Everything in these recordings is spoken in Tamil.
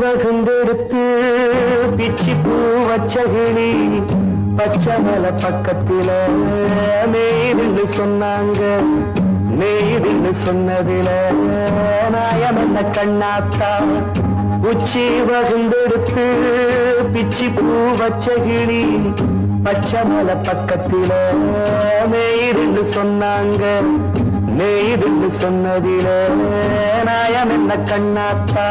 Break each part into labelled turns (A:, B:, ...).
A: வகுந்தெடுத்து பிச்சி பூ வச்சகிளி பச்சமலை பக்கத்தில நெய்துன்னு சொன்னாங்க. நெய்துன்னு சொன்னதில நாயம் என்ன கண்ணாத்தா. உச்சி வகுந்தெடுத்து பிச்சி பூ வச்சகிளி பச்சமலை பக்கத்தில நெய்துன்னு சொன்னாங்க. நெய்துன்னு சொன்னதில நாயம் என்ன கண்ணாத்தா.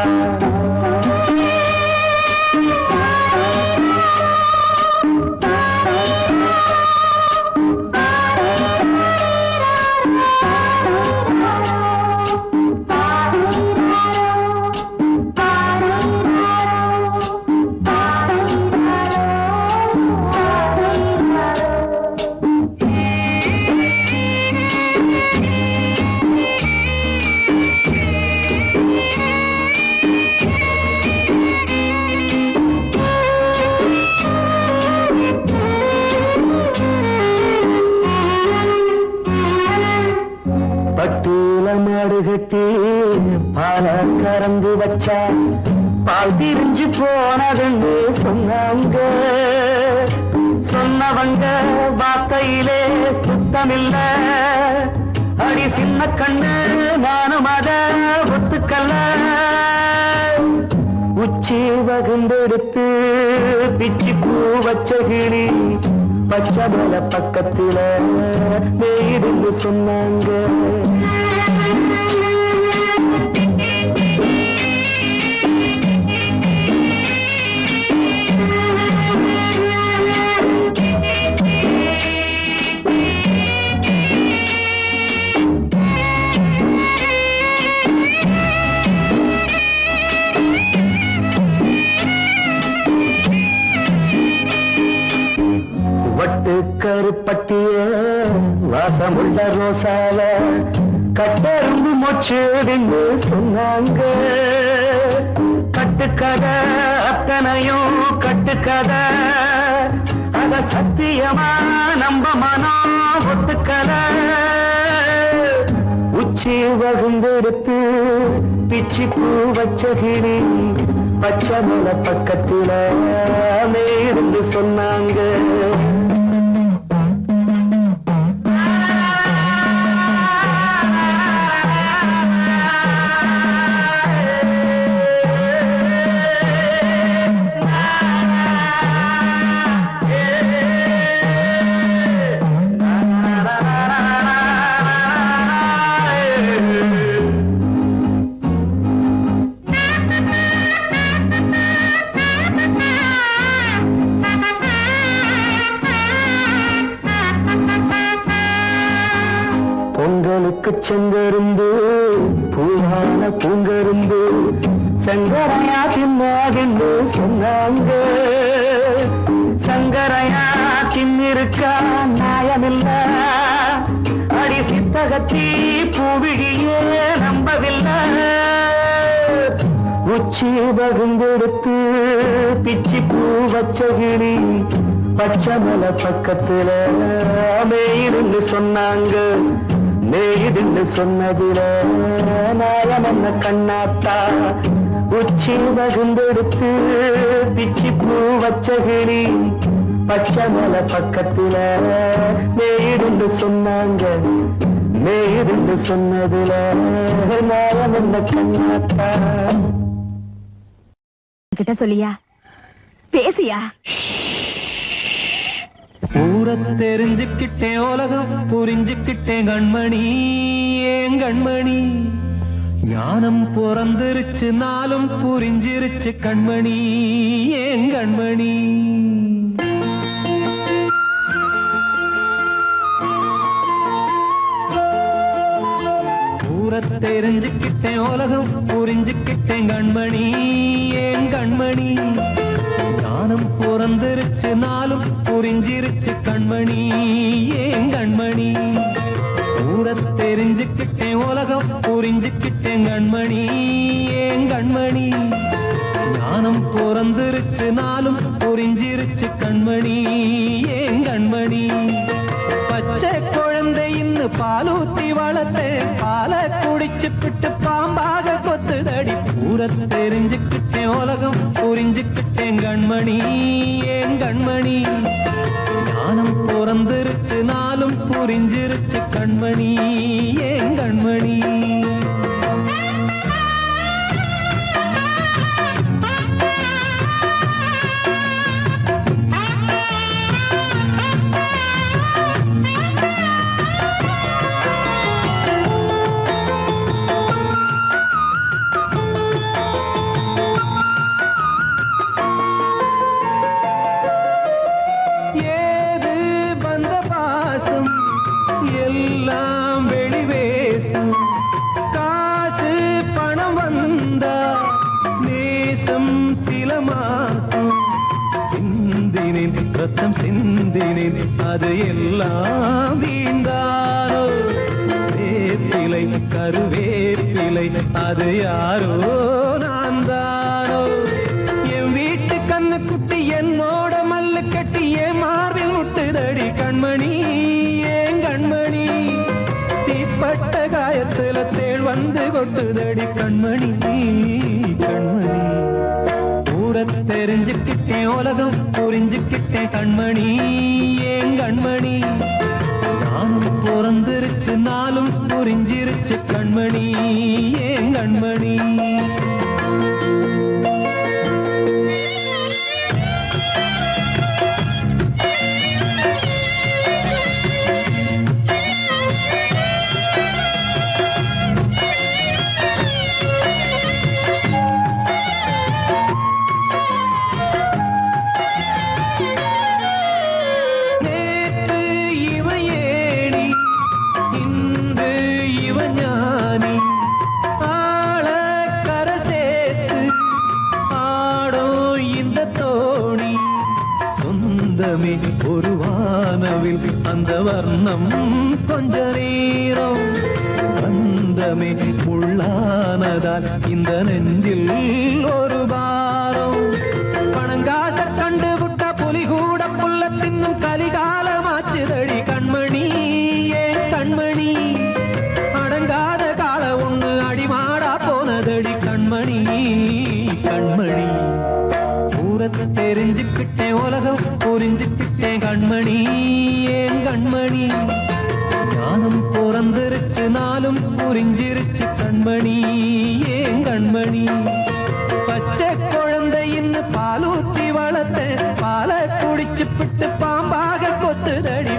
A: பட்டியல மாடு கட்டி பால கறந்து வச்சா பால் திரிஞ்சு போனதுன்னு சொன்னாங்க. சொன்னவங்க வார்த்தையிலே சுத்தமில்ல. அடி சின்ன கண்ணு நானும் அத ஒத்துக்கல்ல. உச்சி வகுந்தெடுத்து பிச்சி பூ வச்சகிளி பச்சமலை பக்கத்தில நெய்துன்னு சொன்னாங்க. வட்டு கருப்பட்டிய வாசமுள்ள ரோசால கட்டெரும்பு மொச்சுன்னு சொன்னாங்க. கட்டுக்கதை அத்தனையும் கட்டுக்கதை. அத சத்தியமா நம்ப மனம் ஒத்துக்கதை. உச்சி வகுந்தெடுத்து பிச்சி பூ வச்சகிளி பச்சமலை பக்கத்தில நெய்துன்னு சொன்னாங்க. பொங்கலுக்கு செங்கரும்பு பூவான பூங்கரும்பு சங்கரையா தின்னாகின்னு சொன்னாங்க. சங்கரையா தின்னிருக்கா நியாயமில்ல. அடி சித்தகத்தி பூவிழியே நம்பவில்லை. உச்சி வகுந்தெடுத்து பிச்சி பூ வச்சகிளி பச்சமலை பக்கத்தில நெய்துன்னு சொன்னாங்க. நெய்துன்னு சொன்னதில நாயம் என்ன கண்ணாத்தா. உச்சி வகுந்தெடுத்து பிச்சி பூ வச்சகிளி பச்சமலை பக்கத்தில நெய்துன்னு சொன்னாங்க. நெய்துன்னு சொன்னதில நாயம் என்ன கண்ணாத்தா.
B: கிட்ட சொல்லியா பேசியா?
C: ஊரை தெரிஞ்சுக்கிட்டேன், உலகம் புரிஞ்சுக்கிட்டேன் கண்மணி. ஏன் கண்மணி ஞானம் பிறந்திருச்சு, நாளும் புரிஞ்சிருச்சு கண்மணி. ஏன் கண்மணி ஊரை தெரிஞ்சுக்கிட்டேன் உலகம் புரிஞ்சுக்கிட்டேன் கண்மணி ஏன் கண்மணி ஞானம் பிறந்திருச்சு நாளும் புரிஞ்சிருச்சு கண்மணி ஏன் கண்மணி தெரிஞ்சுக்கிட்டேன் உலகம் புரிஞ்சுக்கிட்டேன் கண்மணி ஏன் கண்மணி ஞானம் பிறந்திருச்சு நாளும் புரிஞ்சிருச்சு கண்மணி ஏன் கண்மணி பச்சை குழந்தை இன்னும் பாலூத்தி வளர்த்தேன் பாலை குடிச்சு பிட்டு பாம்பாக கொத்துதடி தெரிஞ்சுக்கிட்டேன் உலகம் புரிஞ்சுக்கிட்டேன் கண்மணி ஏன் கண்மணி ஞானம் பிறந்திருச்சு நாளும் புரிஞ்சிருச்சு கண்மணி ஏன் கண்மணி சிந்தினேன் அது எல்லாம் வீண்டாரோ வேப்பிலை கருவேப்பிலை அது யாரோ நான் தானோ என் வீட்டு கண்ணு குட்டி என்னோட மல்லு கட்டி என் மார்பில் முட்டுதடி கண்மணி ஏன் கண்மணி தீப்பட்ட காயத்துல தேள் வந்து கொட்டுதடி கண்மணி கண்மணி தெரிஞ்சுக்கிட்டேன் உலகம் புரிஞ்சுக்கிட்டேன் கண்மணி ஏன் கண்மணி நானும் பிறந்திருச்சு நாளும் புரிஞ்சிருச்சு கண்மணி ஏன் கண்மணி ஒரு வானவில் அந்த வர்ணம் கொஞ்ச நேரம் பந்தமே உள்ளானதால் இந்த நெஞ்சில் ஒரு பாரம் பணங்காச கண்டு விட்ட புலி கூட புல்ல தின்னும் கலிகாலமாச்சுதடி கண்மணி ஏன் கண்மணி அடங்காத கால ஒண்ணு அடிமாடா போனதடி கண்மணி கண்மணி தெரிஞ்சுக்கிட்டேன் உலகம் புரிஞ்சுக்கிட்டேன் கண்மணி ஏன் கண்மணி ஞானம் பிறந்திருச்சு நாளும் புரிஞ்சிருச்சு கண்மணி ஏன் கண்மணி பச்சை குழந்தை இன்னும் பாலூத்தி வளர்த்தேன் பாலை குடிச்சு பிட்டு பாம்பாக கொத்துதடி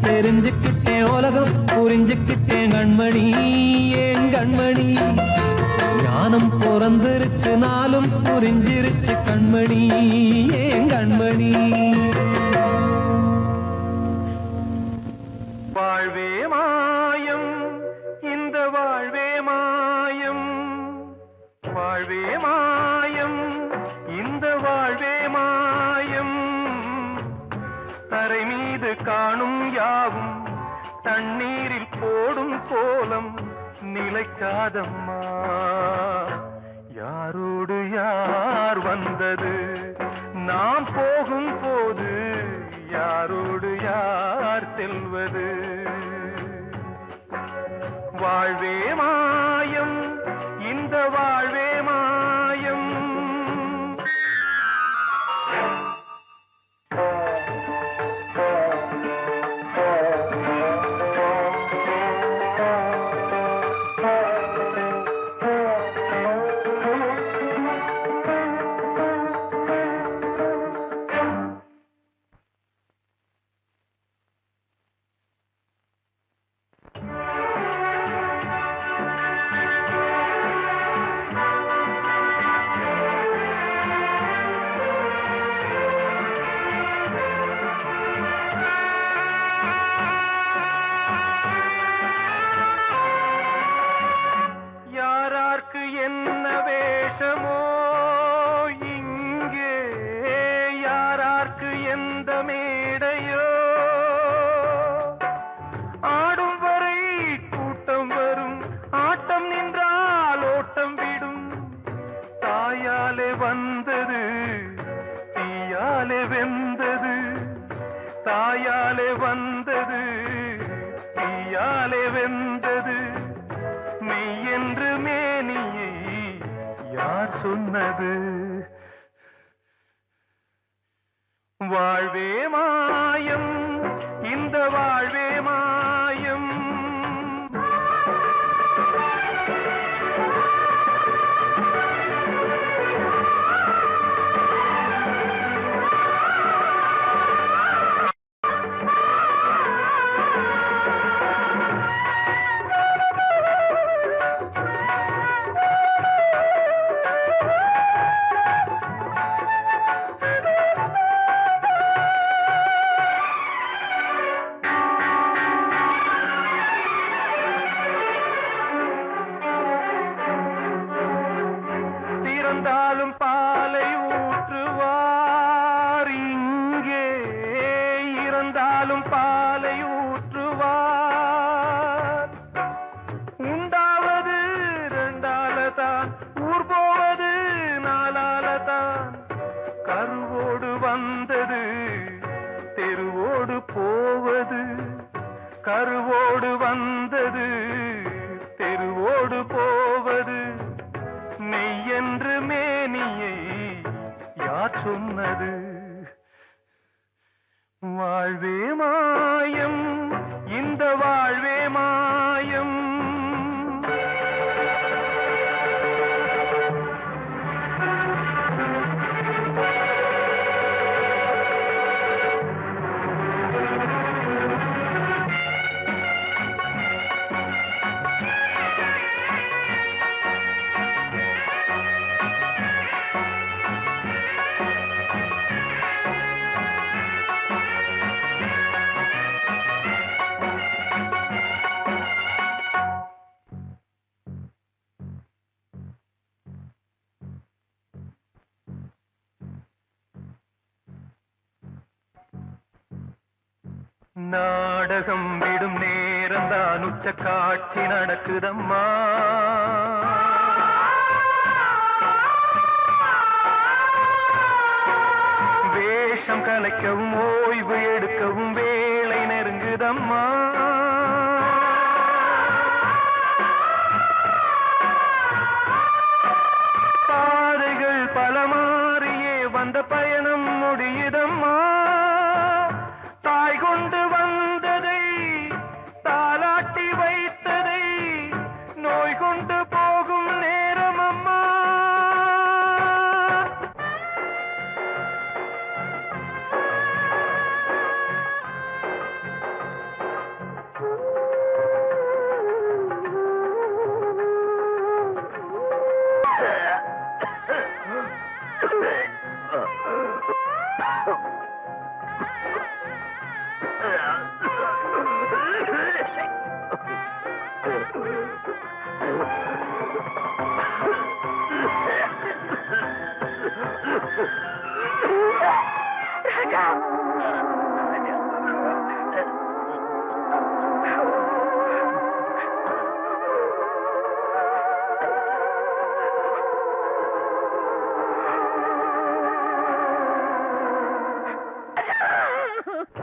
C: தெரிஞ்சுக்கிட்டேன் உலகம் புரிஞ்சுக்கிட்டேன் கண்மணி ஏன் கண்மணி ஞானம் பிறந்திருச்சு நாளும் புரிஞ்சிருச்சு கண்மணி ஏன் கண்மணி
A: வாழ்வே மாயம் இந்த வாழ்வே மாயம் வாழ்வே மாயம் இந்த வாழ்வே மாயம் தரை மீது காணும் யாவும் தண்ணீரில் போடும் கோலம் நிலைக்காதம்மா யாரோடு யார் வந்தது நாம் போகும் போது யாரோடு யார் செல்வது வாழ்வே மாயம் இந்த வாழ்வே மாயம் தாயாலே வந்தது தீயாலே வெந்தது, தாயாலே வந்தது தீயாலே வெந்தது, மெய் என்று மேனியை யார் சொன்னது? வாழ்வே மாயம், இந்த வாழ்வே மாயம். இறந்தாலும் பாலை ஊற்றுவார் இங்கே, இறந்தாலும் பாலை ஊற்றுவார். உண்டாவது ரெண்டாலதான், ஊர் போவது நாலாலதான். கருவோடு வந்தது தெருவோடு போவது, கருவோடு வந்தது தெருவோடு போவது, மெய் என்று மேனியை யார் சொன்னது? வாழ்வே மாயம், இந்த வாழ்வே மாயம். நாடகம் விடும் நேரம்தான் உச்ச காட்சி நடக்குதம்மா. வேஷம் கலைக்கவும் ஓய்வு எடுக்கவும் வேளை நெருங்குதம்மா. பாதைகள் பல மாறியே வந்த பயணம் முடியுதம்மா. தாய் கொண்டு வந்ததை தாலாட்டி வைத்ததை நோய் கொண்டு போகும் நேரம் அம்மா.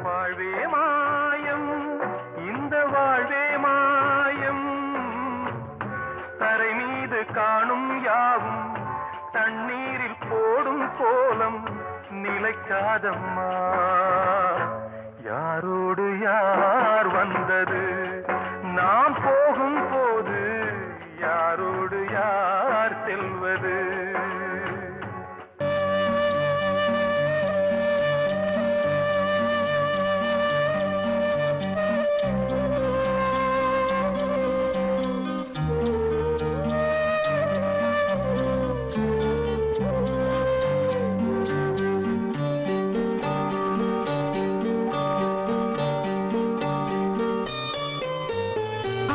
A: வாழ்வே மாயம், இந்த வாழ்வே மாயம். தரை மீது காணும் யாவும் தண்ணீரில் போடும் கோலம் நிலைக்காதம்மா. யாரோடு யார் வந்தது நாம் போகும் போது, யாரோடு யார் செல்வது?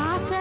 D: ஆசை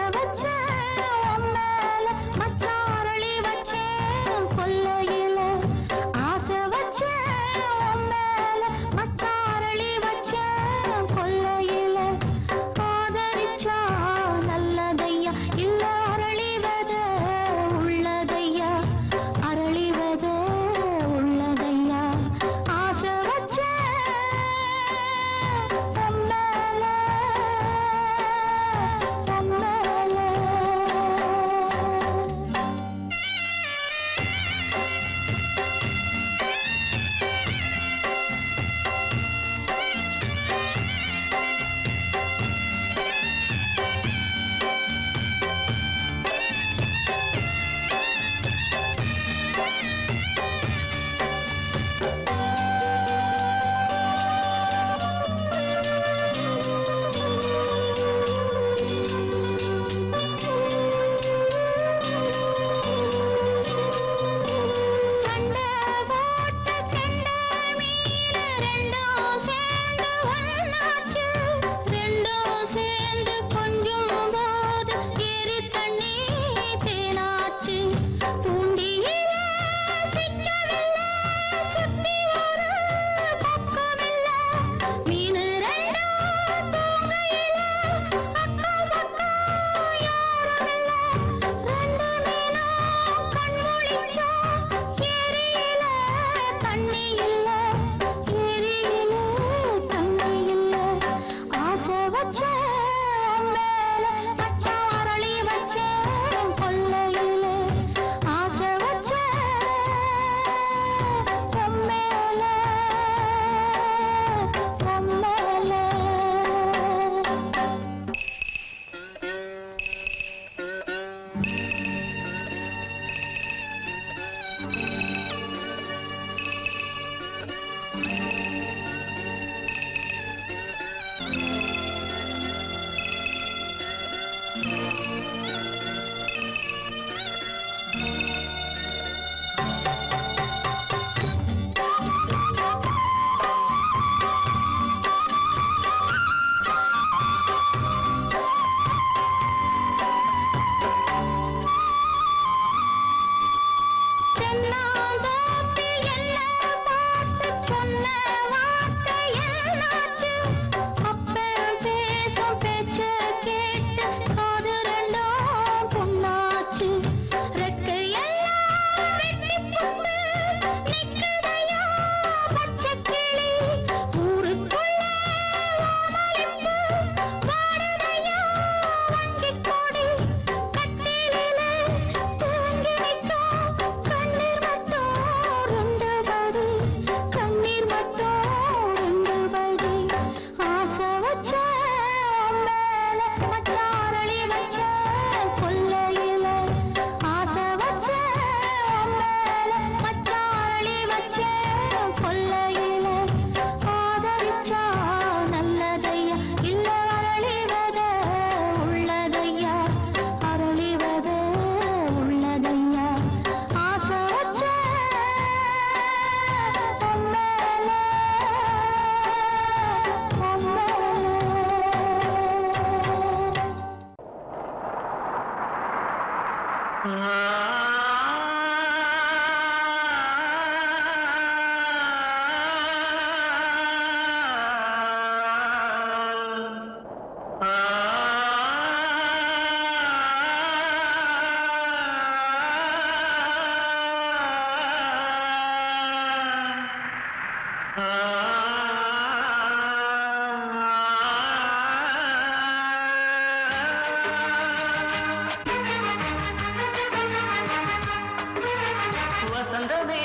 D: வசந்தமே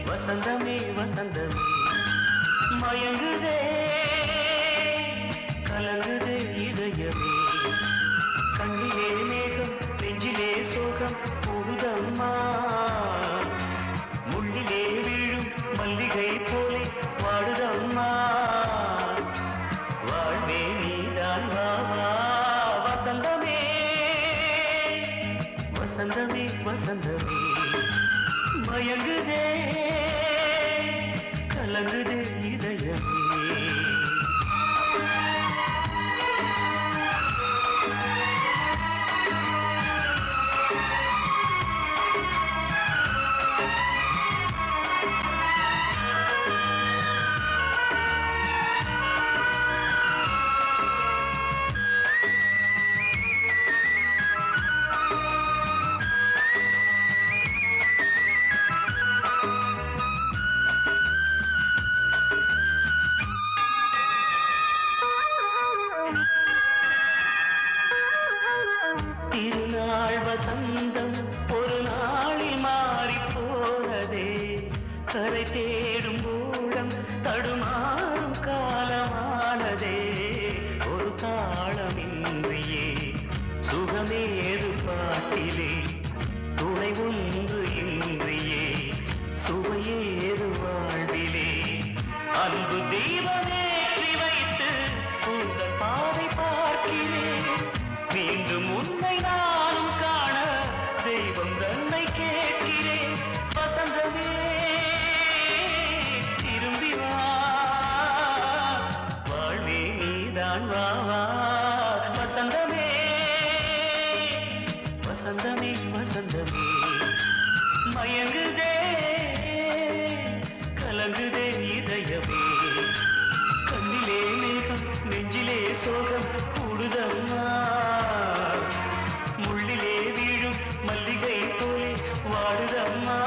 D: வசந்தமே வசந்தமே மயங்குதே கலங்குதே இதயமே கண்ணிலே மேகம் நெஞ்சிலே சோகம் கூடுதம்மா முள்ளிலே வீழும் மல்லிகை போலே வாடுதம்மா வாழ்வே நீதான் வாவா வசந்தமே வசந்தமே வசந்தமே மயங்குதே கலங்குதே இதயமே திருநாள் வசந்தம் ஒரு நாளில் மாறி போனதே கரை தேடும் ஊழம் தடுமாறும் காலமானதே ஒரு தாளமின்றியே சுகமேது பாட்டிலே துணை ஒன்று இன்றியே சுவையேது வாழ்விலே அன்பு தீபமேற்றி வைத்து உங்கள் பாதை பார்க்கிறேன் மீண்டும் உன்னை நானும் காண தெய்வம் தன்னை கேட்கிறேன் வசந்தமே திரும்பி வா வாழ்வே நீதான் வா வா வசந்தமே வசந்தமே வசந்தமே மயங்குதே கலங்குதே இதயமே கண்ணிலே மேகம் நெஞ்சிலே சோகம் கூடுதம்மா முள்ளிலே வீழும் மல்லிகை போலே வாடுதம்மா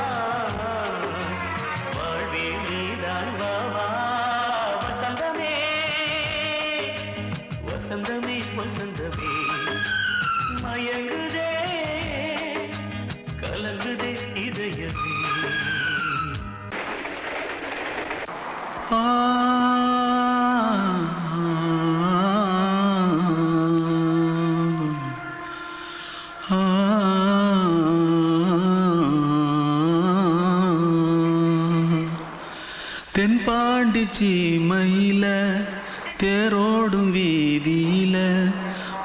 D: வாழ்வே நீதான் வா வா வசந்தமே வசந்தமே வசந்தமே மயங்குதே கலங்குதே இதயமே
E: தென்பாண்டி சீமையில தேரோடும் வீதியில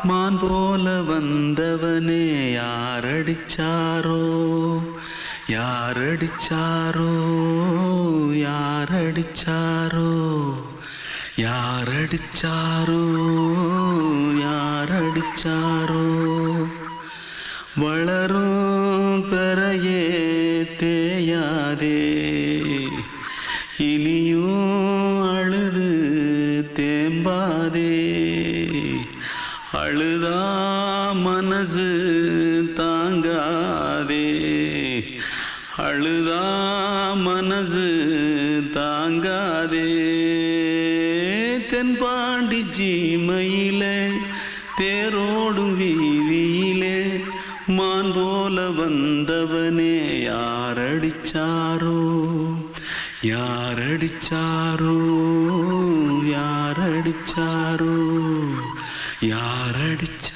E: மான் போல வந்தவனே யாரடிச்சாரோ யாரடிச்சாரோ யாரடிச்சாரோ யாரடிச்சாரோ யாரடிச்சாரோ வளரும் பெறையே தேயாதே இனியும் அழுது தேம்பாதே அழுதா மனசு தாங்காதே அழுதா மனசு தாங்காதே தென்பாண்டி சீமையிலே தேரோடும் வீதியிலே மான் போல வந்தவனே யாரடிச்சாரோ யாரடிச்சாரோ யாரடிச்சாரோ யாரடிச்சா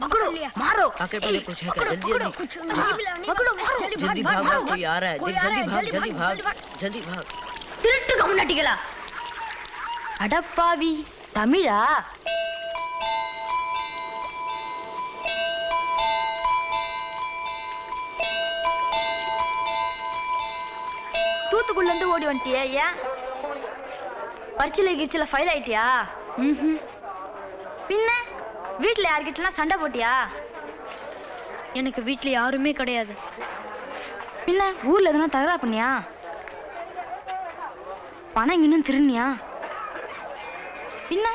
B: पकड़ो मारो
F: आके पहले कुछ है क्या जल्दी जल्दी
B: पकड़ो मारो
F: जल्दी भाग कोई आ रहा है जल्दी भाग जल्दी भाग
B: திருட்டு கம்முனட்டிகளா அடப்பாவி தமிழா தூத்துக்குள்ள இருந்து ஓடி வந்துட்டியா ஏன் பரிச்சையில கிரிச்சில ஃபைல் ஆயிட்டியா பின்ன வீட்டுல யார்கிட்டலாம் சண்டை போட்டியா எனக்கு வீட்டுல யாருமே கிடையாது பின்ன ஊர்ல எதுனா தகராறு பண்ணியா பணம் இன்னும் திருநியா பின்ன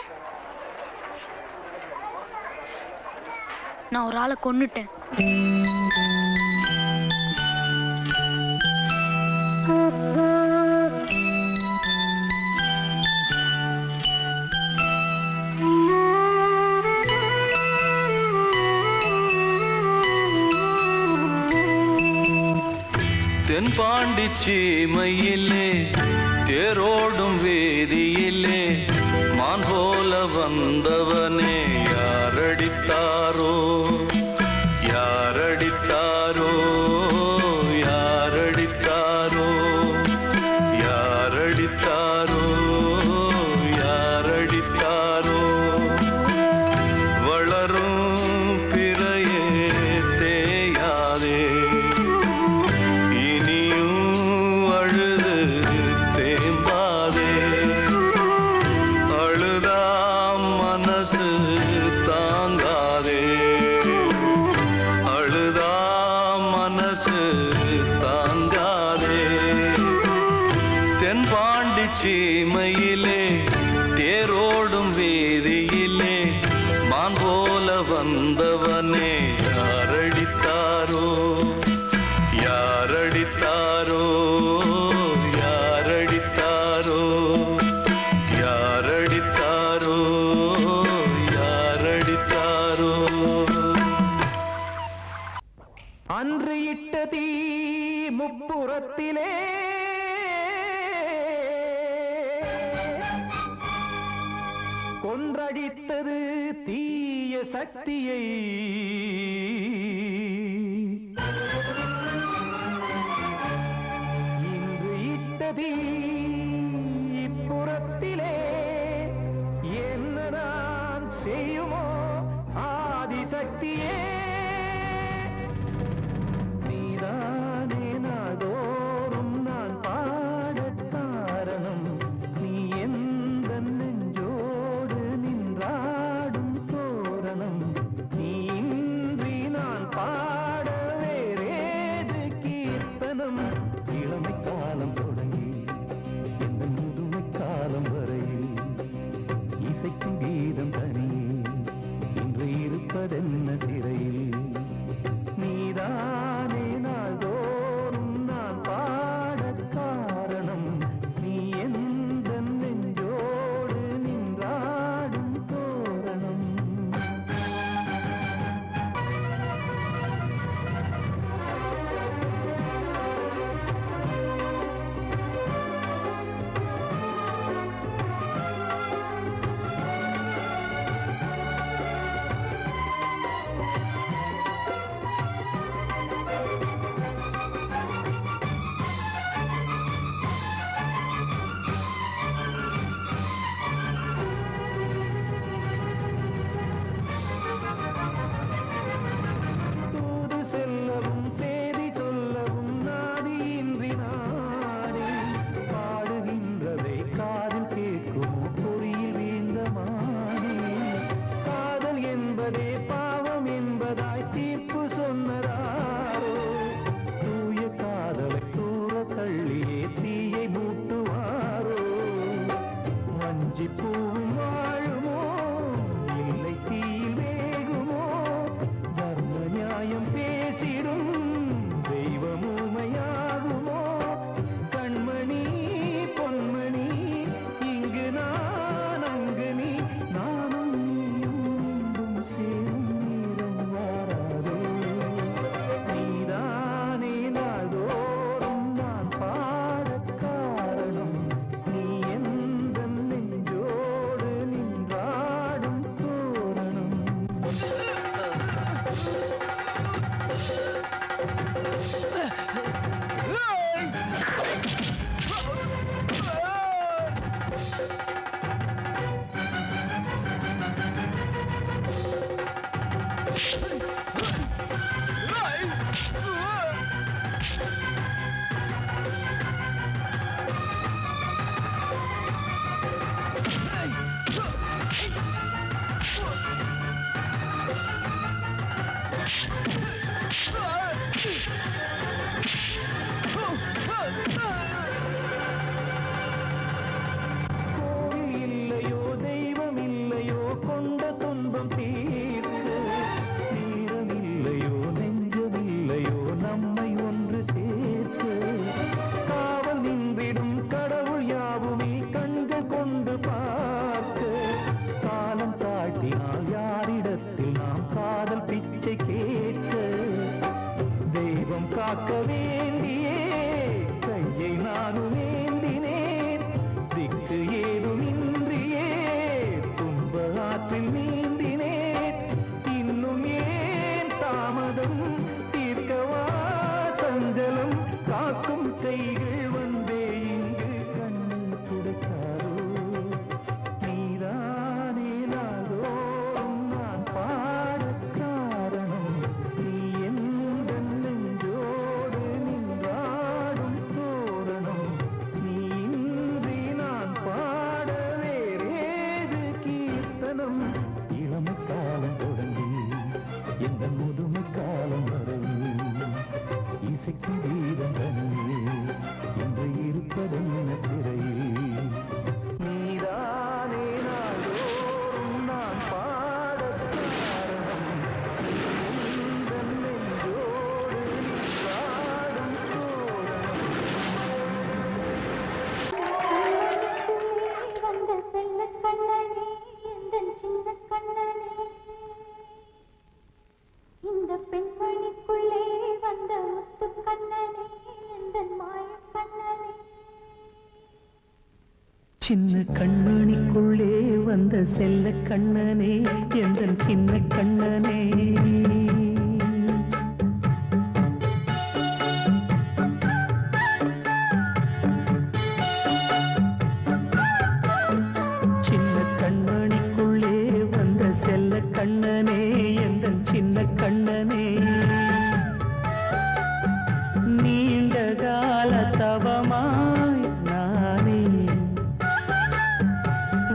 B: நான் ஒரு ஆளை கொன்னுட்டேன்
E: தென்பாண்டி சீமையிலே தேரோடும் வேதியிலே மான் போல வந்தவனே யாரடித்தாரோ யாரடித்தாரோ யாரடித்தாரோ யாரடித்தாரோ யாரடித்தாரோ வளரும் பிறையே தேயாதே சீமையிலே தேரோடும் வேதியிலே மான் போல வந்தவனே யாரடித்தாரோ யாரடித்தாரோ யாரடித்தாரோ யாரடித்தாரோ யாரடித்தாரோ
C: அன்று இட்ட தீ முப்புறத்திலே கொன்றடித்தது தீய சக்தியை இன்று இட்டதீ இப்புறத்திலே என்ன நான் செய்யுமோ ஆதிசக்தியே நீதானே நாடோறும் நான் பாடக் காரணம் நீ எந்த நெஞ்சோடு நின்றாடும் தோரணம் நீ இன்றி நான் பாட வேறேது கீர்த்தனம் இளமை காலம் தொடங்கி எந்த முதுமை காலம் வரையில் இசைக்கும் கீதம் தனியே இன்று இருப்பதென்ன சிறையில் நீதானே நாள்தோறும் நான் பாடக் காரணம் நீ எந்த நெஞ்சோடு நின்றாடும் தோரணம் தெய்வம் காக்க வேண்டியே கையை நானும் ஏந்தினேன் திக்கு ஏதுமின்றியே துன்ப ஆற்றில் நீந்தினேன் இன்னும் ஏன் தாமதம் தீர்க்கவா சஞ்சலம் காக்கும் கைகள் வந்தே இங்கு கண்ணீர் துடைக்காரோ நீதானே நாளோறும் நான் பாடக் காரணம் நீ எந்த நெஞ்சோடு நின்றாடும் தோரணம் நீ இன்றி நான் பாட வேறேது கீர்த்தனம் இளமை காலம் தொடங்கி எந்த முதுமை காலம் வரையில் இசைக்கு வீரம் தனியே என்று இருப்பதென்ன சிறையில் நீதானே நாளோறும் நான் பாடக் காரணம் நீ எந்த நெஞ்சோடு நின்றாடும்
G: வந்த செல்ல கண்ணனே எந்தன் சின்ன கண்ணனே இந்த பெண்மணிக்குள்ளே வந்த முத்து கண்ணனே எந்தன் மாய கண்ணனே
C: சின்ன கண்மணிக்குள்ளே வந்த செல்ல கண்ணனே எந்தன் சின்ன கண்ணனே சின்ன கண்மணிக்குள்ளே வந்த செல்ல கண்ணனே எந்தன் சின்ன கண்ணனே நீண்ட கால தவமாய் நானே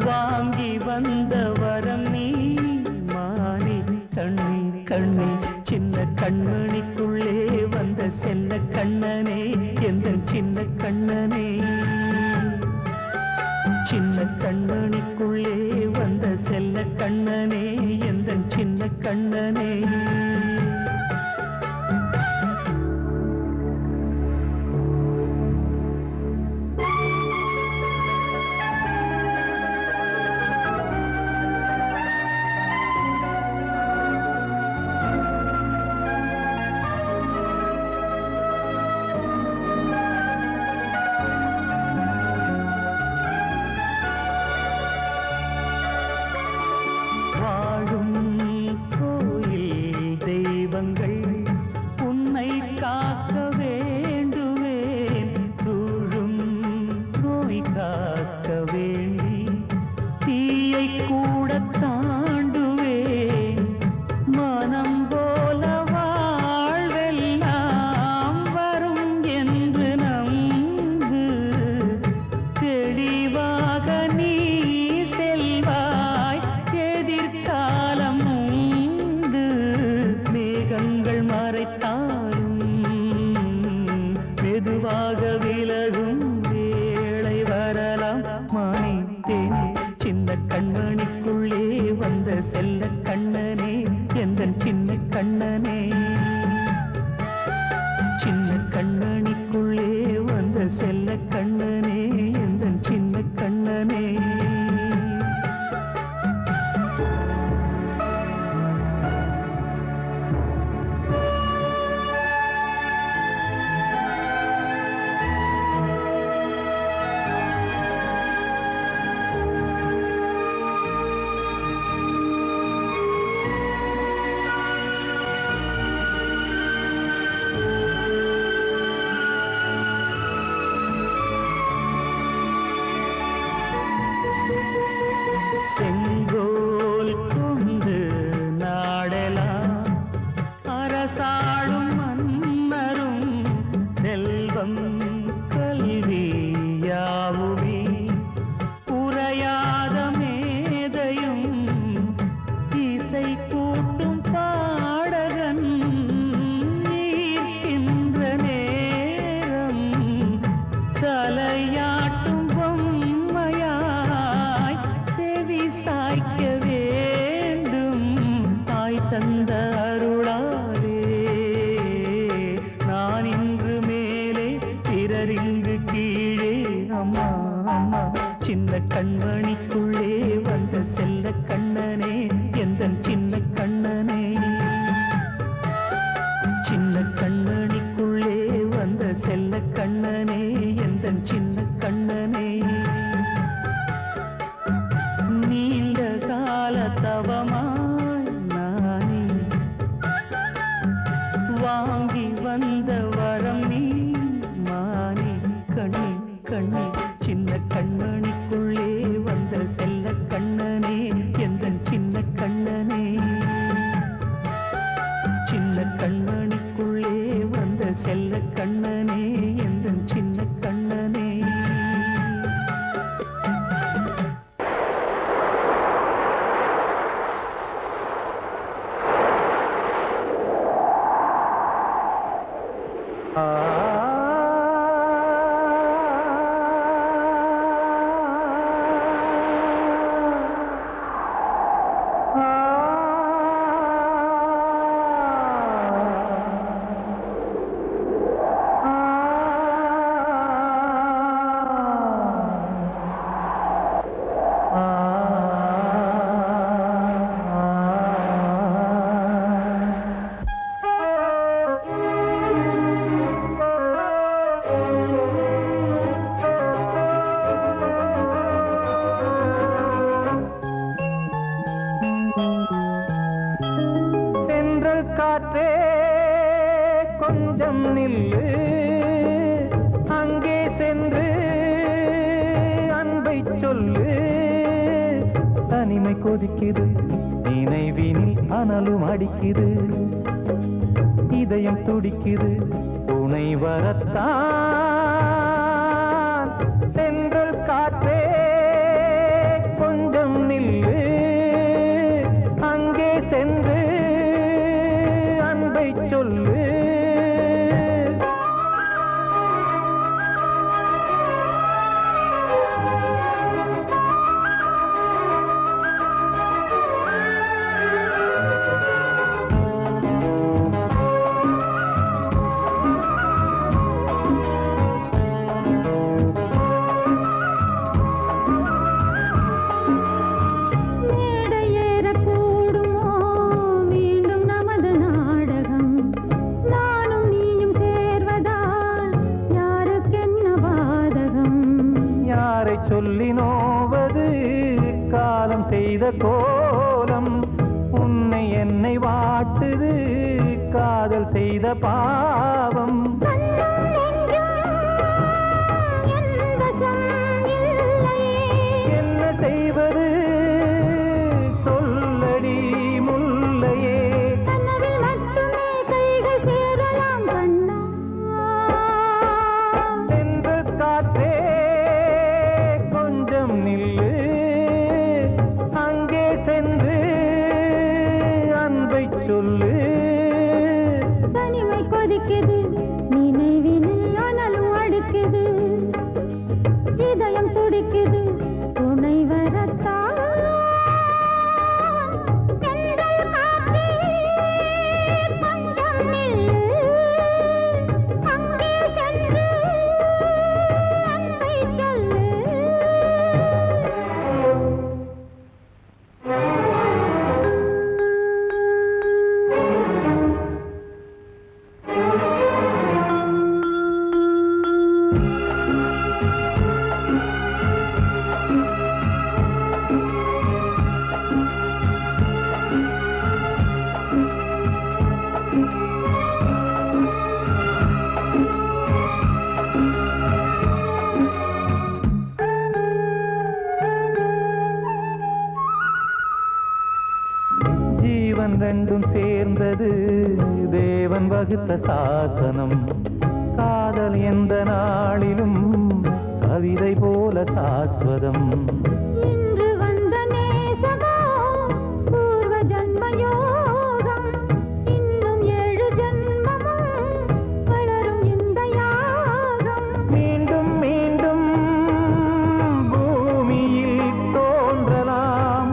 C: வாங்கி வந்த வரம் நீ மானே கண்ணே கண்ணே சின்ன கண்மணிக்குள்ளே வந்த செல்ல கண்ணனே எந்தன் சின்ன கண்ணனே சின்ன கண்மணிக்குள்ளே வந்த செல்ல கண்ணனே எந்தன் சின்ன கண்ணனே வாழும் கோயில் தெய்வங்கள் உன்னை காக்க வேண்டுவேன் சூழும் நோய் காக்க வேண்டி தீயை கூட தாண்டுவேன் மனம் போல வாழ்வெல்லாம் வரும் என்று நம்பு தெளிவாக நீ செல்வாய் எதிர்காலம் உண்டு மேகங்கள் மறைத்தாலும் மெதுவாக விலகும் வேளை வரலாம் மானித்தேனே சின்ன கண்மணிக்குள்ளே வந்த செல்ல கண்ணனே எந்தன் சின்ன கண்ணனே சின்ன கண்ணனிக்குள்ளே வந்த செல்ல கண்ணனே எந்தன் சின்ன கண்ணனே செங்கோல் கொண்டு நாடலாம் அரசாளும் மன்னரும் செல்வம் கல்வி யாவுமே உரையாத மேதையும் இசை கூட்டும் பாடகன் ஈர்க்கின்ற நேரம் தலையாட்டும் பொம்மையாய் செவி சாய்க்க வேண்டும் தாய் தந்த அருளாலே நான் இன்று மேலே பிறரிங்கு கீழே அம்மா அம்மா சின்ன கண்மணிக்குள்ளே வந்த செல்ல கண்ணனே எந்தன் சின்ன கண்ணனே சின்ன கண்ணனிக்குள்ளே பழம் நீ மானே கண்ணே கண்ணே சின்ன கண்மணிக்குள்ளே வந்த செல்ல கண்ணனே எந்தன் சின்ன கண்ணனே சின்ன கண்மணிக்குள்ளே வந்த செல்ல கண்ணனே எந்தன் சின்ன கண்ணனே காற்றே கொஞ்சம் நில்லு அங்கே சென்று அன்பை சொல்லு தனிமை கொதிக்குது நினைவினில் அனலும் அடிக்குது இதயம் துடிக்குது துணை வரத்தான் சென்றல் காற்றே கொஞ்சம் நில்லு அங்கே சென்று சொல்லு சொல்லி நோவது காலம் செய்த கோலம் உன்னை என்னை வாட்டுது காதல் செய்த பாவம் என்ன செய்வது சொல்லடி முல்லையே சென்று காற்றே நில்லு அங்கே சென்று அன்பை சொல்லு
G: தனிமை கொதிக்குது நினைவினில் அனலும் அடிக்குது இதயம் துடிக்குது துணை வரத்தான்
C: ரெண்டும் சேர்ந்தது தேவன் வகுத்த சாசனம் காதல் எந்த நாளிலும் கவிதை போல சாஸ்வதம்
G: இன்று வந்த நேசமோ பூர்வ ஜன்மயோகம் இன்னும் 7 ஜன்மமும் வளரும் இந்த யாகம்
C: மீண்டும் மீண்டும் பூமியில் தோன்றலாம்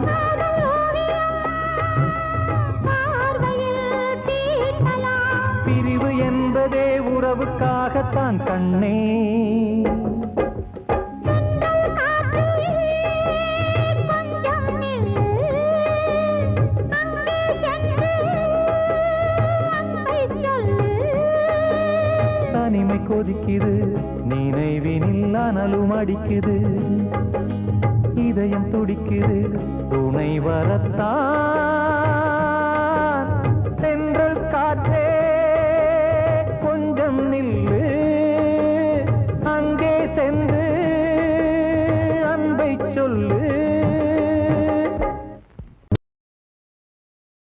C: பிரிவு என்பதே உறவுக்காகத்தான் கண்ணே தனிமை கொதிக்குது நினைவினில் அனலும் அடிக்குது